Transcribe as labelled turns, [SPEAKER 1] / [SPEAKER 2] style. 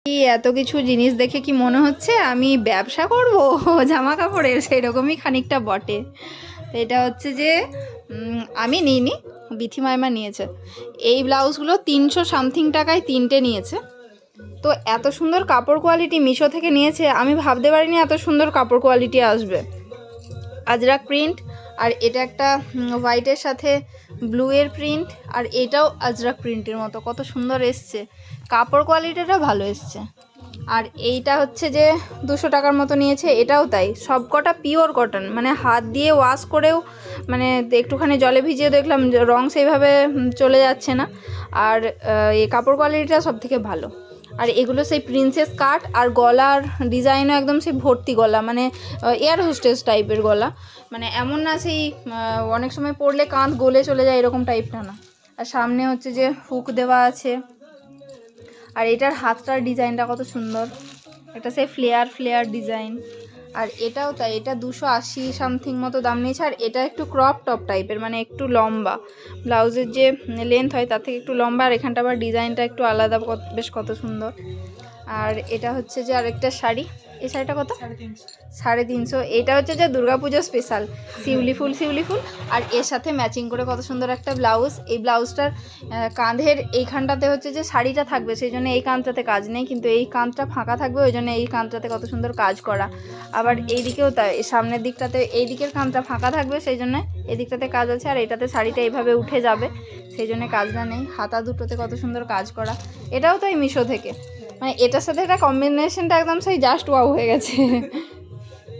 [SPEAKER 1] এত কিছু জিনিস দেখে কি মনে হচ্ছে আমি ব্যবসা করব জামা কাপড়ের, সেই রকমই খানিকটা বটে। তো এটা হচ্ছে যে আমি নিইনি, বিথি মাইমা নিয়েছে। এই ব্লাউজগুলো 300 সামথিং টাকায় 3টে নিয়েছে। তো এত সুন্দর কাপড় কোয়ালিটি মিশো থেকে নিয়েছে, আমি ভাবতে পারিনি এত সুন্দর কাপড় কোয়ালিটি আসবে। আজরাক প্রিন্ট, আর এটা একটা হোয়াইটের সাথে ব্লু এর প্রিন্ট, আর এটাও আজরাক প্রিন্টের মতো কত সুন্দর এসছে, কাপড় কোয়ালিটিটা ভালো এসছে। আর এইটা হচ্ছে যে 200 টাকার মতো নিয়েছে, এটাও তাই, সব কটা পিওর কটন, মানে হাত দিয়ে ওয়াশ করেও মানে একটুখানি জলে ভিজিয়ে দেখলাম রং সেইভাবে চলে যাচ্ছে না। আর এই কাপড় কোয়ালিটিটা সব থেকে ভালো। আর এগুলো সেই প্রিন্সেস কাট, আর গলার ডিজাইনও একদম সেই ভর্তি গলা, মানে এয়ার হোস্টেস টাইপের গলা, মানে এমন না সেই অনেক সময় পরলে কাঁধ গলে চলে যায় এরকম টাইপটা না। আর সামনে হচ্ছে যে হুক দেওয়া আছে। আর এটার হাতটার ডিজাইনটা কত সুন্দর, এটা সেই ফ্লেয়ার ডিজাইন। আর এটাও তাই, এটা 280 সামথিং মতো দাম নিয়েছে। আর এটা একটু ক্রপ টপ টাইপের, মানে একটু লম্বা, ব্লাউজের যে লেন্থ হয় তার থেকে একটু লম্বা। আর এখানটা আবার ডিজাইনটা একটু আলাদা, বেশ কত সুন্দর। আর এটা হচ্ছে যে আরেকটা শাড়ি, এই শাড়িটা কত? 350। এটা হচ্ছে যে দুর্গাপুজো স্পেশাল শিউলি ফুল। আর এর সাথে ম্যাচিং করে কত সুন্দর একটা ব্লাউজ। এই ব্লাউজটার কাঁধের এইখানটাতে হচ্ছে যে শাড়িটা থাকবে, সেই জন্য এই কাঁধটাতে কাজ নেই, কিন্তু এই কাঁধটা ফাঁকা থাকবে, ওই জন্য এই কাঁধটাতে কত সুন্দর কাজ করা। আবার এই দিকেও তাই, সামনের দিকটাতে এই দিকের কাঁধটা ফাঁকা থাকবে, সেই জন্য এই দিকটাতে কাজ আছে। আর এটাতে শাড়িটা এইভাবে উঠে যাবে, সেই জন্য কাজটা নেই। হাতা দুটোতে কত সুন্দর কাজ করা। এটাও তাই মিশো থেকে, মানে এটার সাথে এটা কম্বিনেশনটা একদম সেই জাস্ট ওয়াও হয়ে গেছে।